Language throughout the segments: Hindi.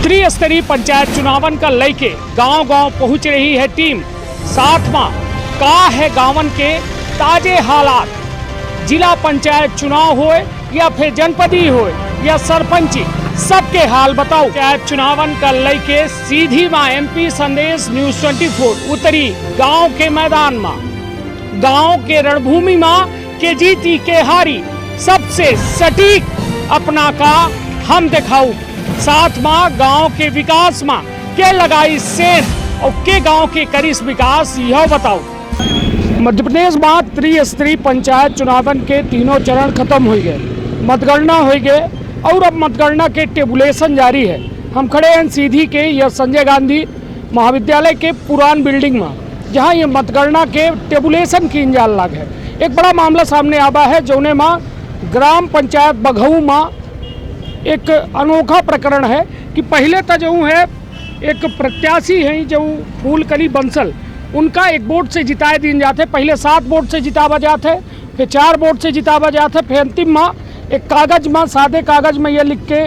त्रिस्तरीय पंचायत चुनावन का लेके गांव गांव पहुंच रही है टीम। साथ में का है गांवन के ताजे हालात, जिला पंचायत चुनाव होए या फिर जनपदी होए या सरपंची, सबके हाल बताओ। पंचायत चुनावन का लेके सीधी माँ MP संदेश न्यूज़ 24 उतरी गांव के मैदान में, गांव के रणभूमि में के जीती के हारी सबसे सटीक अपना का हम दिखाऊ। साथ में गांव के विकास में के लगाई सेन और के गांव के करीस विकास यह बताओ। मध्य प्रदेश में त्रिस्तरीय पंचायत चुनावन के तीनों चरण खत्म हो गए, मतगणना हो गए और अब मतगणना के टेबुलेशन जारी है। हम खड़े हैं सीधी के यह संजय गांधी महाविद्यालय के पुरान बिल्डिंग में, जहां ये मतगणना के टेबुलेशन की इंजाल लाग है। एक बड़ा मामला सामने आवा है जोने में ग्राम पंचायत बघऊ में एक अनोखा प्रकरण है कि पहले तो जो है एक प्रत्याशी हैं जो फूलकली बंसल, उनका एक वोट से जिताए दिन जाते। पहले 7 वोट से जितावा जाते, फिर 4 वोट से जितावा जाते, फिर अंतिम में एक कागज में सादे कागज में यह लिख के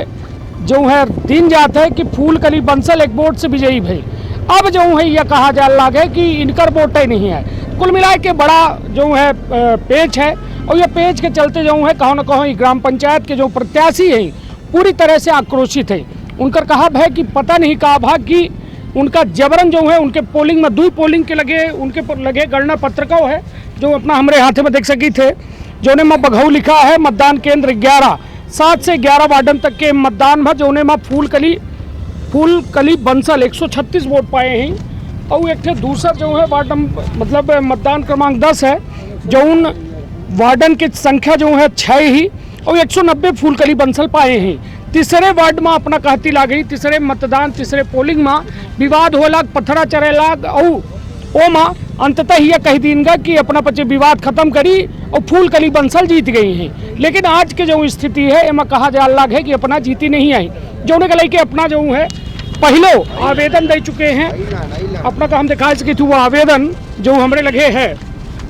जो है दिन जाते हैं कि फूलकली बंसल एक वोट से विजयी भाई। अब जो है यह कहा जा लगे कि इनकर वोट ही नहीं है। कुल मिला के बड़ा जो है पेच है और यह पेच के चलते जो है कहो न कहो ग्राम पंचायत के जो प्रत्याशी हैं पूरी तरह से आक्रोशित है। उनका कहा है कि पता नहीं कहा भाग कि उनका जबरन जो है उनके पोलिंग में 2 पोलिंग के लगे, उनके लगे गणना पत्रकों है जो अपना हमारे हाथे में देख सकी थे, जोने में बघऊ लिखा है मतदान केंद्र 11, 7 से 11 वार्डन तक के मतदान में जोने में फूलकली बंसल 136 वोट पाए हैं। और एक दूसरा जो है वार्ड मतलब मतदान क्रमांक 10 है जो उन वार्डन की संख्या जो है 6 ही और 190 फूलकली बंसल पाए हैं। तीसरे वार्ड में अपना कहती ला गई, तीसरे मतदान तीसरे पोलिंग में विवाद हो लाग, पत्थरा चरे लाग और ओ माँ अंततः यह कह दीनगा कि अपना पचे विवाद खत्म करी और फूलकली बंसल जीत गई हैं। लेकिन आज के जो स्थिति है एमा कहा जा लाग है कि अपना जीती नहीं आई, जो उन्हें लेके अपना जो है पहले आवेदन दे चुके हैं। अपना का हम दिखा सके थे वो आवेदन जो हमारे लगे है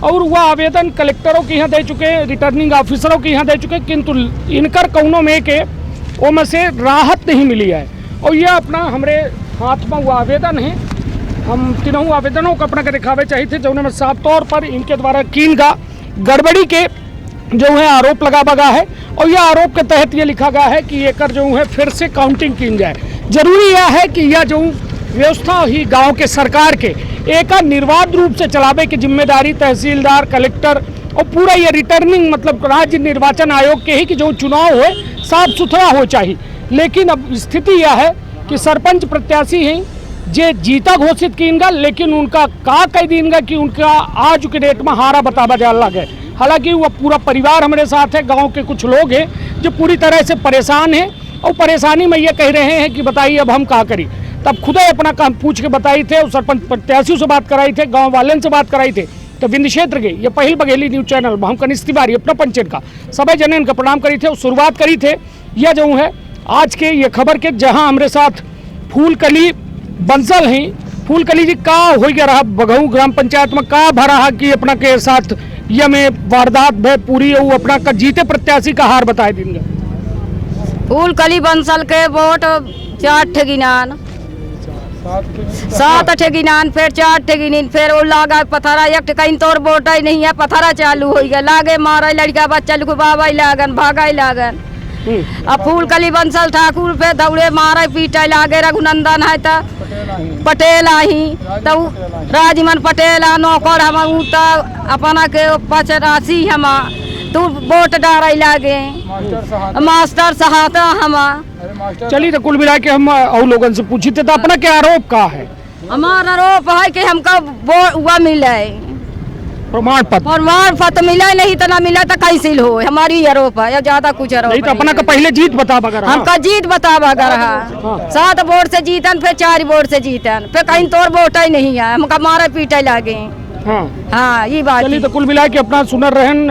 और वह आवेदन कलेक्टरों के यहाँ दे चुके, रिटर्निंग ऑफिसरों के यहाँ दे चुके, किंतु इनकर कौनों में के वो में से राहत नहीं मिली है। और यह अपना हमारे हाथ में वो आवेदन है, हम तीनों आवेदनों को अपना के दिखावे चाहिए थे जो में साफ तौर पर इनके द्वारा कीन का गड़बड़ी के जो है आरोप लगा बगा है। और यह आरोप के तहत ये लिखा गया है कि एक जो है फिर से काउंटिंग की जाए। जरूरी यह है कि यह जो व्यवस्था ही गांव के सरकार के एक निर्बाध रूप से चलावे की जिम्मेदारी तहसीलदार, कलेक्टर और पूरा ये रिटर्निंग मतलब राज्य निर्वाचन आयोग के ही कि जो चुनाव हो साफ सुथरा हो चाहिए। लेकिन अब स्थिति यह है कि सरपंच प्रत्याशी हैं जे जीता घोषित कीनगा, लेकिन उनका का कह दीनगा कि उनका आज के डेट में हारा बतावा जा लगे। हालांकि वह पूरा परिवार हमारे साथ है, गाँव के कुछ लोग हैं जो पूरी तरह से परेशान हैं और परेशानी में ये कह रहे हैं कि बताइए अब हम क्या करें। तब खुद ही अपना काम पूछ के बताई थे, सरपंच प्रत्याशियों से बात कराई थे, गांव वाले से बात कराई थे। तो विंध्य क्षेत्र के ये पहल बघेली न्यूज चैनल हम कनिष्ठ तिवारी अपना पंचायत का सभी जन का प्रणाम करी थे और शुरुआत करी थे यह जो है आज के ये खबर के, जहां हमारे साथ फूलकली बंसल हैं। फूलकली जी का हो गया रहा बघऊ ग्राम पंचायत में का भरा है कि अपना के साथ यह में वारदात भय पूरी वो अपना का जीते प्रत्याशी का हार बताए देंगे। फूलकली बंसल के वोट 4 ठे गिनान, 7 ठे गिनान, फिर 4 ठे गिनीन, फिर वो लागा पथरा एक कहीं तोर वोट ही नहीं है, पथरा चालू हो गया, लागे मारे लड़का बच्चा लोग बाबा लागन भागा लागन। अब फूलकली बंसल ठाकुर पे दौड़े मारे पीटे लागे, रघुनंदन है तो पटेल आई तो राजमन पटेल नौकर हम अपना के 85 हम तू वोट डारे लागे मास्टर साहब हम। चलिए तो कुल मिला के हम और लोगों से पूछी थे तो अपना क्या आरोप का है? हमारा आरोप है कि हमका वो मिले प्रमाण पत्र मिला नहीं तो ना मिला तो कैसे हो, हमारी आरोप है या ज्यादा कुछ आरोप नहीं। तो अपना का पहले जीत बता बगर हमका जीत बता बगर 7 वोट से जीतन, फिर 4 वोट से जीतन, फिर कहीं तोर वोट ही नहीं है, हमका मारे पीटे लागे। हाँ ये बात। चलिए तो कुल मिला के अपना सुनर रहन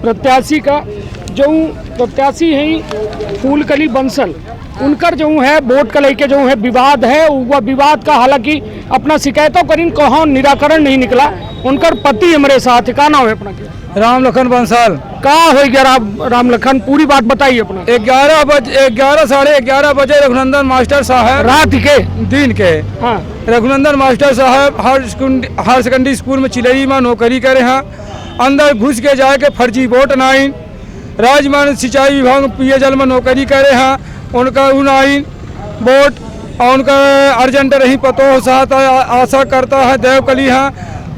प्रत्याशी का जो प्रत्याशी है फूलकली बंसल, उनकर जो है वोट का लेके जो है विवाद है, वह विवाद का हालांकि अपना शिकायतों करीन कहाँ निराकरण नहीं निकला। उनकर पति हमारे साथ का नाम है अपना क्या? राम लखन बंसल। का हो गया राम लखन, पूरी बात बताइए अपना। 11 साढ़े 11 बजे रघुनंदन मास्टर साहब, रात के दिन के, हाँ रघुनंदन मास्टर साहब हायर सेकेंडरी स्कूल में चिलई में नौकरी करे हैं। अंदर घुस के जाके फर्जी वोट नाइन, राजमान सिंचाई विभाग में पेयजल में नौकरी करे हैं। उनका नाइन वोट और उनका अर्जेंट रही पतो साथ आशा करता है देवकली है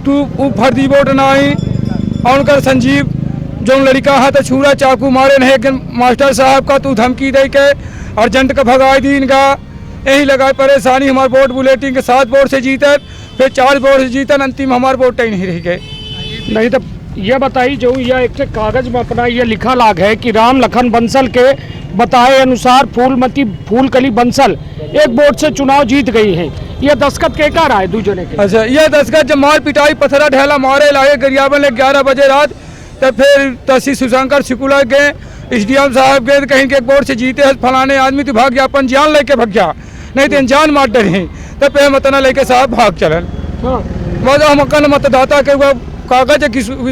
तू फर्जी वोट नाइन। और उनका संजीव जो लड़का है तो छुरा चाकू मारे नहीं, लेकिन मास्टर साहब का तू धमकी दे के अर्जेंट का भगाई दी इनका। यही लगा परेशानी। हमारे वोट बुलेटिन के 7 वोट से जीतन, फिर 4 वोट से जीतन, अंतिम हमारे वोट ही नहीं रह गए। नहीं तो ये बताइए, जो यह एक कागज में अपना ये लिखा लाग है कि राम लखन बंसल के बताए अनुसार फूलमती फूलकली बंसल एक वोट से चुनाव जीत गई है, ये दस्खत के कार आए दूजने के? अच्छा, ये दस्खत जब मार पिटाई पथरा ढेला मारे लाए गरियाबन ले 11 बजे रात, तब फिर तहसील सुशंकर सिकुला गए, SDM साहब गए कहीं के एक वोट से जीते हैं फलाने आदमी तो भाग गया, अपन जान लेके भाग गया, नहीं तो जान मार डरे। तब फिर मतना लेके साहब भाग चलन। हम मतदाता के कागज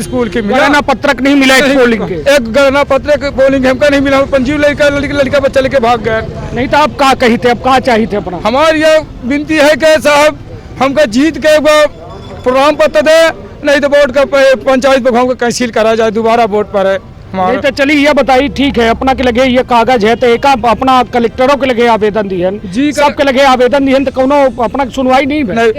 स्कूल के मिला गणना पत्रक नहीं मिला, एक पोलिंग के एक गणना पत्रक पोलिंग हमका नहीं मिला, पंजीव लड़का बच्चा लेके भाग गए। नहीं तो आप कहा कही थे, अब कहा चाहिए थे अपना? हमारी ये विनती है कि साहब हमको जीत के प्रमाण पत्र दे, नहीं तो वोट का पंचायत विभाग को कैंसिल करा जाए, दोबारा वोट पर है। नहीं तो चलिए ये बताइए, ठीक है अपना के लगे ये कागज है तो एक अपना कलेक्टरों के लगे आवेदन दिहन जी, सबके लगे आवेदन दिहन तो कोनो अपना सुनवाई नहीं है।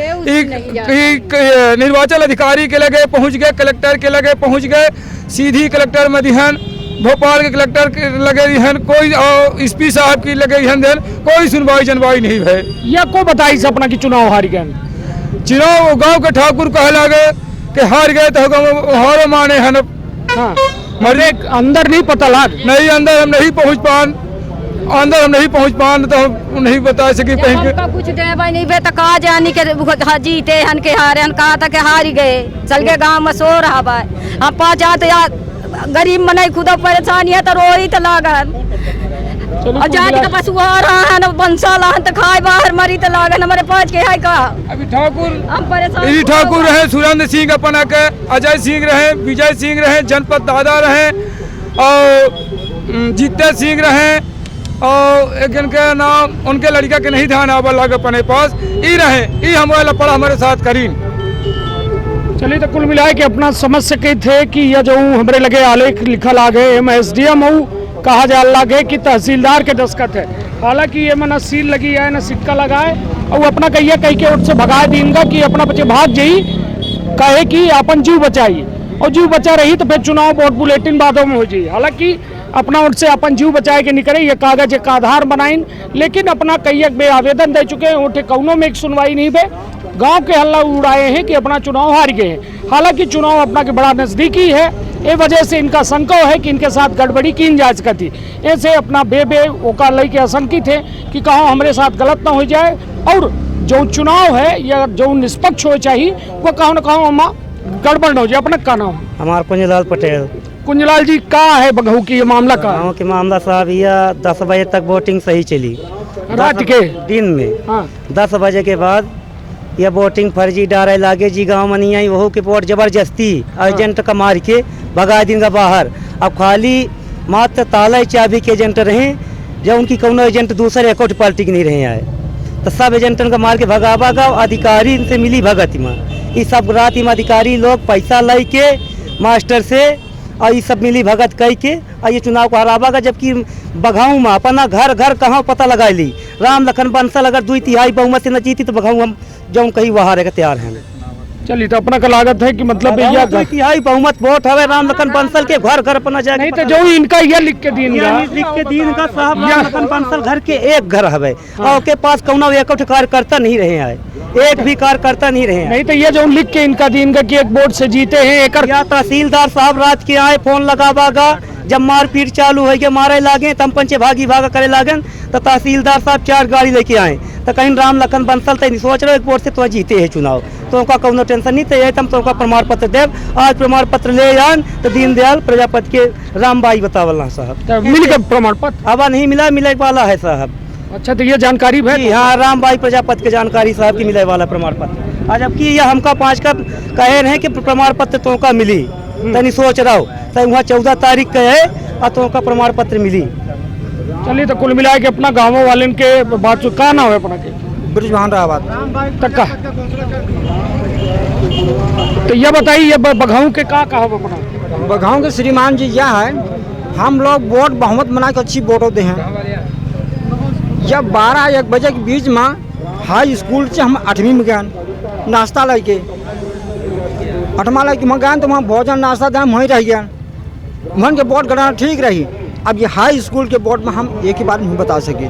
निर्वाचन अधिकारी के लगे पहुंच गए, कलेक्टर के लगे पहुंच गए, सीधी कलेक्टर में दिहन, भोपाल के कलेक्टर के लगे दिहन, कोई SP साहब की लगे दिहन, कोई सुनवाई जनवाई नहीं है। यह को बताई से अपना की चुनाव हार गए? चुनाव गाँव के ठाकुर कहे लगे कि हार गए तो हारो माने हैं। हाँ, मरे अंदर नहीं पता लाग नहीं, अंदर हम नहीं पहुंच पान, अंदर हम नहीं पहुंच पान तो हम नहीं बता सके कहीं के कुछ देवा नहीं बे तो कहा जानी के जीते हन के हारे हन, कहा था के हार गए, चल के गांव में सो रहा भाई। हम 5 यार गरीब मनाई खुदा परेशानी है तो रोई तो लागन, और जाति का पशु आ रहा है ना बंसल तो खाए बाहर मरी तो लागन हमारे 5 के है का। अभी ठाकुर हम परेशान ठाकुर रहे, सुरेंद्र सिंह अपना के, अजय सिंह रहे, विजय सिंह रहे, जनपद दादा रहे और जीते सिंह रहे, और एक इनके नाम उनके लड़का के नहीं ध्यान आवा लग अपने पास ई रहे, ई हमारे लपड़ा हमारे साथ करीन। चलिए तो कुल मिलाए के अपना समझ सके थे कि यह जो हमारे लगे आलेख लिखा लागे SDM कहा जा लगे कि तहसीलदार के दस्खत है, हालांकि ये में न सील लगी है न सिक्का लगा है, और वो अपना कहिए कहीं के उठ से भगा देंगे कि अपना बच्चे भाग जाई, कहे कि अपन जीव बचाइए, और जीव बचा रही तो फिर चुनाव वोट बुलेटिन बादों में हो जाए। हालांकि अपना उठ से अपन जीव बचाए के निकले, ये कागज एक आधार बनाइन, लेकिन अपना कई बे आवेदन दे चुके हैं, उठे कौनों में एक सुनवाई नहीं बे, गांव के हल्ला उड़ाए हैं कि अपना चुनाव हार गए हैं। हालांकि चुनाव अपना के बड़ा नजदीकी है, ये वजह से इनका शंका है कि इनके साथ गड़बड़ी की जा सकती, ऐसे अपना बे ओका लई के आशंकित है कि कहाँ हमारे साथ गलत ना हो जाए, और जो चुनाव है या जो निष्पक्ष हो चाहिए वो कहाँ न कहाँ हम गड़बड़ न हो जाए। अपना का नाम? हमारा कुंजलाल पटेल। कुंजलाल जी, का है बघऊ की ये मामला? का गाँव के मामला साहब, यह 10 बजे तक वोटिंग सही चली, रात के दिन में। हाँ। 10 बजे के बाद यह वोटिंग फर्जी डारे लागे जी, गाँव में नहीं आई, वह के वोट जबरदस्ती एजेंट का मार के भगा देंगे बाहर। अब खाली मात्र ताला चाबी के एजेंट रहे, जब उनकी कौन एजेंट दूसरे अकाउंट पार्टी के नहीं रहे आए, तो सब एजेंटन का मार के भगावा गा। अधिकारी से मिली भगत में, इस सब रात में अधिकारी लोग पैसा ले के मास्टर से और ये सब मिली भगत कह के और ये चुनाव को हरावा, जबकि बघाऊ में अपना घर घर कहाँ पता लगा ली। राम लखन बंसल अगर 2/3 बहुमत से न जीती तो बघाऊ हम जो कहीं वहाँ रहेगा तैयार हैं। चलिए तो अपना का लागत है कि मतलब भैया 2/3 बहुमत वोट है राम लखन बंसल के घर घर अपना जाए। नहीं तो जो इनका यह लिख के दिन का साहब राम लखन बंसल घर के एक घर है और के पास कौना एक कार्यकर्ता नहीं रहे हैं, एक भी कार्यकर्ता नहीं रहे हैं। नहीं तो ये जो लिख के इनका दिन का कि एक वोट से जीते हैं एक। या तहसीलदार साहब रात के आए फोन लगावागा, जब मारपीट चालू है मारे लागे तम पंचे भागी भागा करे लागन, तो तहसीलदार साहब 4 गाड़ी लेके आए, तो कहीं राम लखन बंसल तो सोच रहे एक वोट से तो जीते है चुनाव, तो उनका कोनो टेंशन नहीं, तो ये तम तो प्रमाण पत्र देव। आज प्रमाण पत्र ले आन तो दीनदयाल प्रजापति के रामबाई बतावल साहब मिल गया प्रमाण पत्र? अब नहीं मिला, मिले वाला है साहब। अच्छा, तो ये जानकारी है? हाँ, रामबाई प्रजापति के जानकारी साहब की मिले वाला प्रमाण पत्र। आज जबकि यह हमका 5 का कहे रहे कि प्रमाण पत्र तो का मिली, तनी सोच रहा हो तो वहाँ 14 तारीख के है और तो उनका प्रमाण पत्र मिली। चलिए तो कुल मिला के अपना गाँव वाले के बात का नाम है अपना के ब्रिजभान रावत तक का। तो ये बताइए ये बघाऊ के का कहा अपना बघाऊ के श्रीमान जी यह है, हम लोग वोट बहुमत बना के अच्छी वोट होते हैं। जब 12-1 बजे के बीच में हाई स्कूल से हम 8वीं में गए नाश्ता लेके 8वां लेके में गए तो वहाँ भोजन नाश्ता दाम वहीं रह गया। मन के वोट कराना ठीक रही। अब ये हाई स्कूल के वोट में हम एक ही बार नहीं बता सके।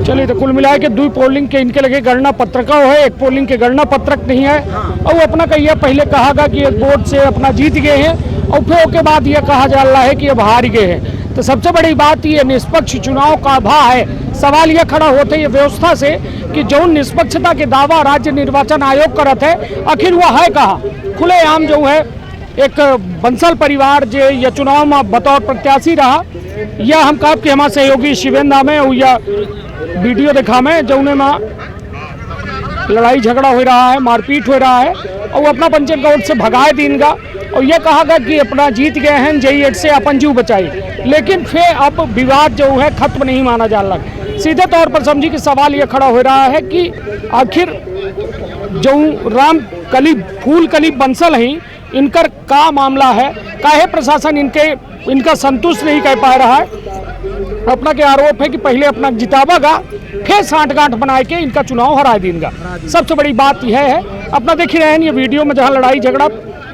चलिए तो कुल मिला के 2 पोलिंग के इनके लगे गणना पत्रक है, 1 पोलिंग के गणना पत्रक नहीं है। और वो अपना कहिए पहले कहा गया कि एक वोट से अपना जीत गए हैं और फिर उसके बाद ये कहा जा रहा है कि अब हार गए हैं। तो सबसे बड़ी बात ये निष्पक्ष चुनाव का अभाव है। सवाल ये खड़ा होते ये व्यवस्था से कि जो निष्पक्षता के दावा राज्य निर्वाचन आयोग करत है आखिर वो है कहाँ। खुलेआम जो है एक बंसल परिवार जो यह चुनाव में बतौर प्रत्याशी रहा, यह हम कहा कि हमारे सहयोगी शिवेंद्र में या वीडियो देखा में जो उन्हें लड़ाई झगड़ा हो रहा है, मारपीट हो रहा है और वो अपना पंचायत का वोट से भगाए दीनगा और ये कहा गया कि अपना जीत गए हैं JET से अपन जीव बचाई। लेकिन फिर अब विवाद जो है खत्म नहीं माना जा रहा। सीधे तौर पर समझी कि सवाल ये खड़ा हो रहा है कि आखिर जो राम कली फूल कली बंसल हैं इनकर का मामला है, काहे प्रशासन इनका संतुष्ट नहीं कह पा रहा है। अपना के आरोप है कि पहले अपना जितावागा फिर सांठ-गांठ बना के इनका चुनाव हरा देगा। सबसे बड़ी बात यह है अपना देख ही रहे हैं ये वीडियो में जहां लड़ाई झगड़ा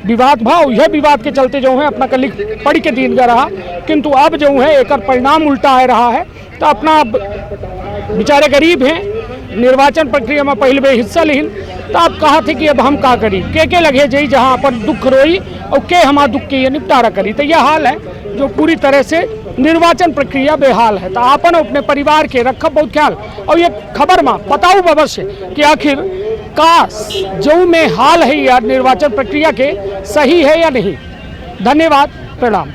विवाद भाव यह विवाद के चलते जो है अपना कल पढ़ के दिन का रहा, किंतु अब जो है एक परिणाम उल्टा आ रहा है। तो अपना बेचारे गरीब हैं, निर्वाचन प्रक्रिया में पहले भी हिस्सा लीन तो आप कहा थे कि अब हम का करी के लगे जाई जहाँ पर दुख रोई और के हमारा दुख के ये निपटारा करी। तो यह हाल है जो पूरी तरह से निर्वाचन प्रक्रिया बेहाल है। तो आपन अपने परिवार के रखब बहुत ख्याल और ये खबर में बताऊ अवश्य कि आखिर का जो में हाल है यार निर्वाचन प्रक्रिया के सही है या नहीं। धन्यवाद, प्रणाम।